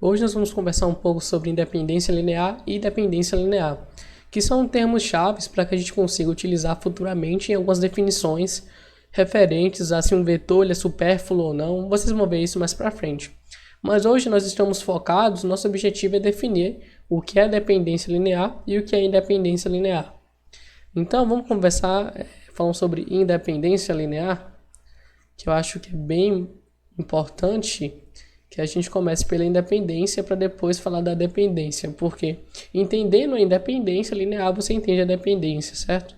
Hoje nós vamos conversar um pouco sobre independência linear e dependência linear, que são termos chaves para que a gente consiga utilizar futuramente em algumas definições referentes a se um vetor ele é supérfluo ou não. Vocês vão ver isso mais para frente. Mas hoje nós estamos focados, nosso objetivo é definir o que é dependência linear e o que é independência linear. Então vamos conversar falando sobre independência linear, que eu acho que é bem importante que a gente comece pela independência para depois falar da dependência, porque entendendo a independência linear você entende a dependência, certo?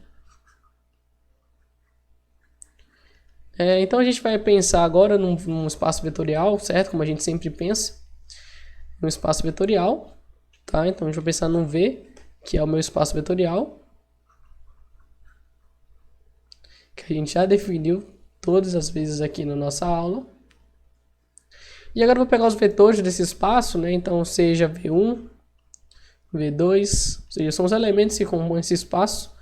Então a gente vai pensar agora num espaço vetorial, certo? Como a gente sempre pensa, num espaço vetorial, tá? Então a gente vai pensar num V, que é o meu espaço vetorial, que a gente já definiu todas as vezes aqui na nossa aula. E agora eu vou pegar os vetores desse espaço, né? Então seja V1, V2, ou seja, são os elementos que compõem esse espaço,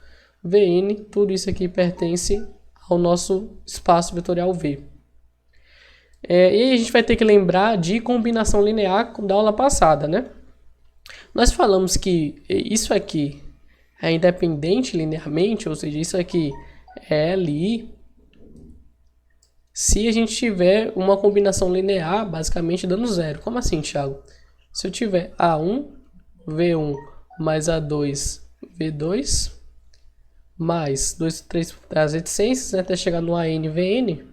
Vn, tudo isso aqui pertence ao nosso espaço vetorial V. E aí a gente vai ter que lembrar de combinação linear da aula passada, né? Nós falamos que isso aqui é independente linearmente, ou seja, isso aqui é Li, se a gente tiver uma combinação linear basicamente dando zero. Como assim, Thiago? Se eu tiver A1, V1 mais A2, V2, mais 2, 3 as reticências, né, até chegar no AN, VN,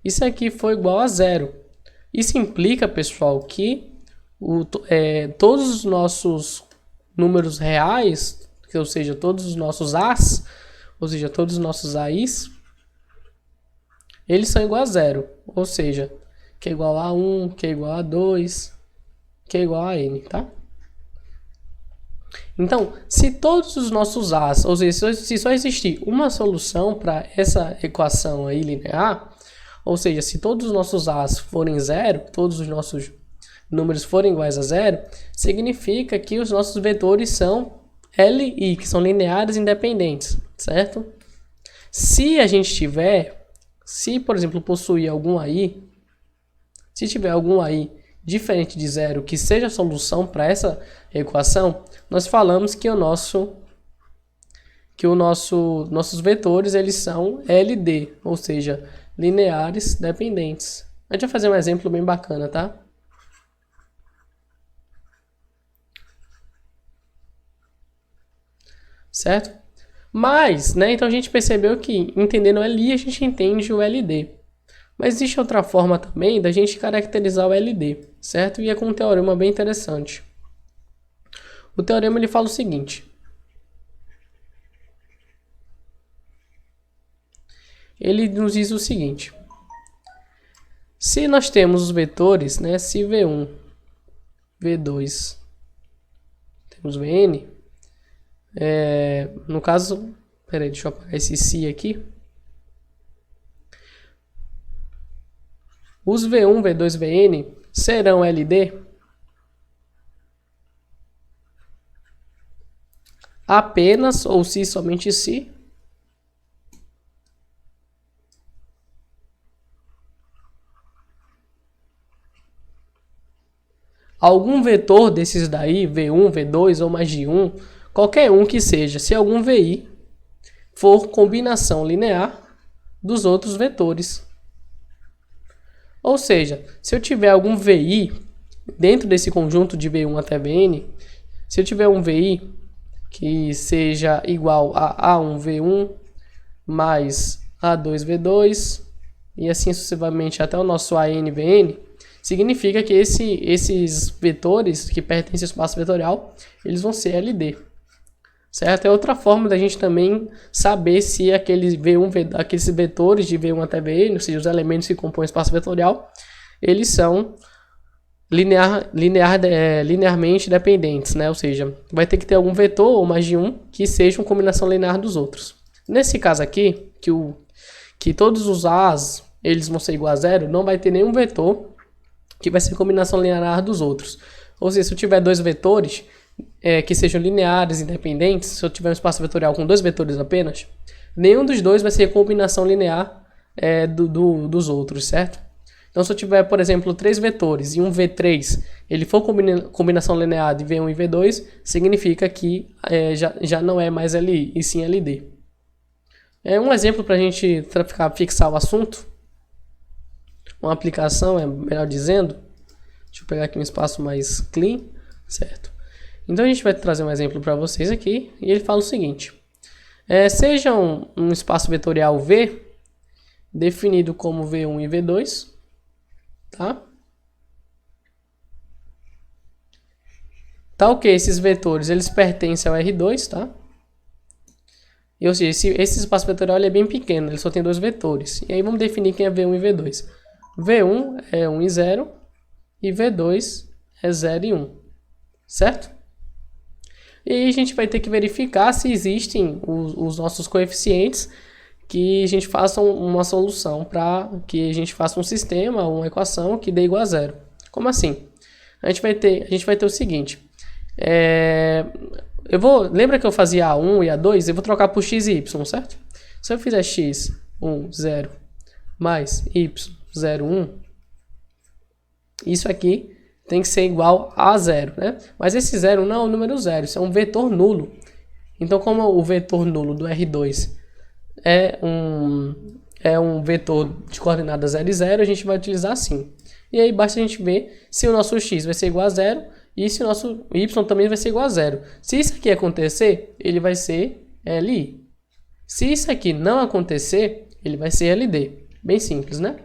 isso aqui foi igual a zero. Isso implica, pessoal, que todos os nossos números reais, ou seja, todos os nossos A's, ou seja, todos os nossos AI's, eles são igual a zero. Ou seja, que é igual a 1, que é igual a 2, que é igual a N, tá? Então, se todos os nossos A's, ou seja, se só existir uma solução para essa equação aí linear, ou seja, se todos os nossos A's forem zero, todos os nossos números forem iguais a zero, significa que os nossos vetores são LI, que são lineares independentes, certo? Se a gente tiver, se por exemplo possuir algum AI, se tiver algum AI diferente de zero que seja a solução para essa equação, nós falamos que nossos vetores eles são LD, ou seja, lineares dependentes. A gente vai fazer um exemplo bem bacana, tá? Certo? Mas, né, então a gente percebeu que entendendo o LI a gente entende o LD. Mas existe outra forma também da gente caracterizar o LD, certo? E é com um teorema bem interessante. O teorema ele fala o seguinte. Ele nos diz o seguinte. Se nós temos os vetores, né, se V1, V2, temos Vn, no caso, peraí, deixa eu apagar esse si aqui. Os V1, V2, Vn serão LD apenas ou se somente se algum vetor desses daí, V1, V2 ou mais de um, qualquer um que seja, se algum VI for combinação linear dos outros vetores. Ou seja, se eu tiver algum VI dentro desse conjunto de V1 até Vn, se eu tiver um VI que seja igual a A1V1 mais A2V2 e assim sucessivamente até o nosso ANVN, significa que esses vetores que pertencem ao espaço vetorial, eles vão ser LD. Certo? É outra forma da gente também saber se aqueles vetores de V1 até Vn, ou seja, os elementos que compõem o espaço vetorial, eles são linearmente dependentes, né? Ou seja, vai ter que ter algum vetor ou mais de um que seja uma combinação linear dos outros. Nesse caso aqui, que todos os A's eles vão ser igual a zero, não vai ter nenhum vetor que vai ser combinação linear dos outros. Ou seja, se eu tiver dois vetores que sejam lineares independentes, se eu tiver um espaço vetorial com dois vetores apenas, nenhum dos dois vai ser combinação linear dos outros, certo? Então, se eu tiver, por exemplo, 3 vetores e um V3, ele for combinação linear de V1 e V2, significa que já não é mais LI, e sim LD. Um exemplo para a gente fixar o assunto, uma aplicação, melhor dizendo, deixa eu pegar aqui um espaço mais clean, certo? Então, a gente vai trazer um exemplo para vocês aqui, e ele fala o seguinte. Seja um espaço vetorial V, definido como V1 e V2, tá? Tá ok, esses vetores, eles pertencem ao R2, tá? Ou seja, esse espaço vetorial ele é bem pequeno, ele só tem 2 vetores. E aí vamos definir quem é V1 e V2. V1 é 1 e 0, e V2 é 0 e 1, certo? E aí a gente vai ter que verificar se existem os nossos coeficientes, que a gente faça uma solução para que a gente faça um sistema, uma equação que dê igual a 0. Como assim? A gente vai ter o seguinte. Lembra que eu fazia A1 e A2? Eu vou trocar por x e y, certo? Se eu fizer x, 1, 0, mais y, 0, 1, isso aqui tem que ser igual a 0, né? Mas esse 0 não é um número zero, isso é um vetor nulo. Então, como o vetor nulo do R2 é um vetor de coordenadas 0 e 0, a gente vai utilizar assim. E aí basta a gente ver se o nosso x vai ser igual a 0 e se o nosso y também vai ser igual a 0. Se isso aqui acontecer, ele vai ser LI. Se isso aqui não acontecer, ele vai ser LD. Bem simples, né?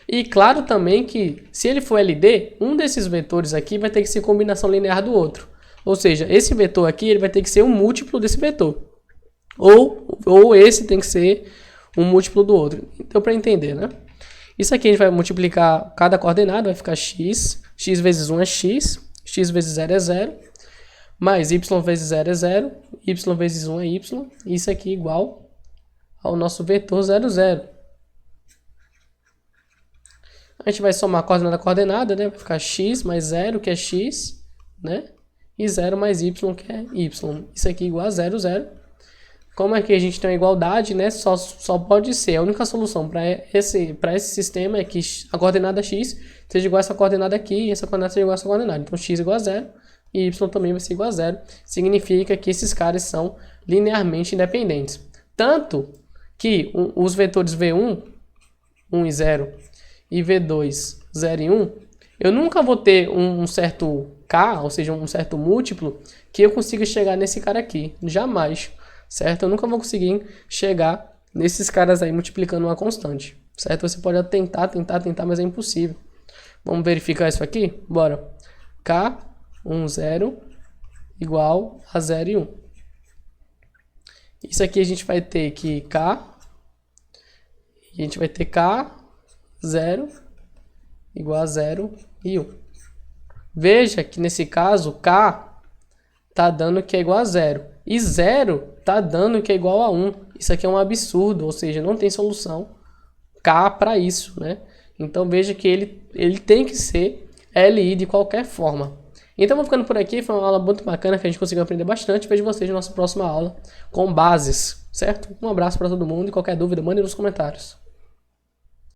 E claro também que, se ele for LD, um desses vetores aqui vai ter que ser combinação linear do outro. Ou seja, esse vetor aqui ele vai ter que ser um múltiplo desse vetor. Ou esse tem que ser um múltiplo do outro. Deu para entender, né? Isso aqui a gente vai multiplicar cada coordenada, vai ficar x. X vezes 1 é x. X vezes 0 é 0. Mais y vezes 0 é 0. Y vezes 1 é y. Isso aqui é igual ao nosso vetor 0, 0. A gente vai somar coordenada a coordenada, né? Vai ficar x mais 0, que é x, né? E 0 mais y, que é y. Isso aqui é igual a 0, 0. Como aqui a gente tem uma igualdade, né? Só pode ser. A única solução para esse sistema é que a coordenada x seja igual a essa coordenada aqui e essa coordenada seja igual a essa coordenada. Então, x é igual a 0 e y também vai ser igual a 0. Significa que esses caras são linearmente independentes. Tanto que os vetores V1, 1 e 0, e V2, 0 e 1, eu nunca vou ter um certo K, ou seja, um certo múltiplo, que eu consiga chegar nesse cara aqui. Jamais, certo? Eu nunca vou conseguir chegar nesses caras aí multiplicando uma constante, certo? Você pode tentar, mas é impossível. Vamos verificar isso aqui? Bora. K, 1, 0, igual a 0 e 1. Isso aqui a gente vai ter que K, e a gente vai ter K, 0 igual a 0 e 1. Veja que nesse caso K está dando que é igual a 0 e 0 está dando que é igual a 1. Isso aqui é um absurdo, ou seja, não tem solução K para isso, né? Então veja que ele tem que ser LI de qualquer forma. Então vou ficando por aqui, foi uma aula muito bacana que a gente conseguiu aprender bastante. Vejo vocês na nossa próxima aula com bases, certo? Um abraço para todo mundo e qualquer dúvida mande nos comentários.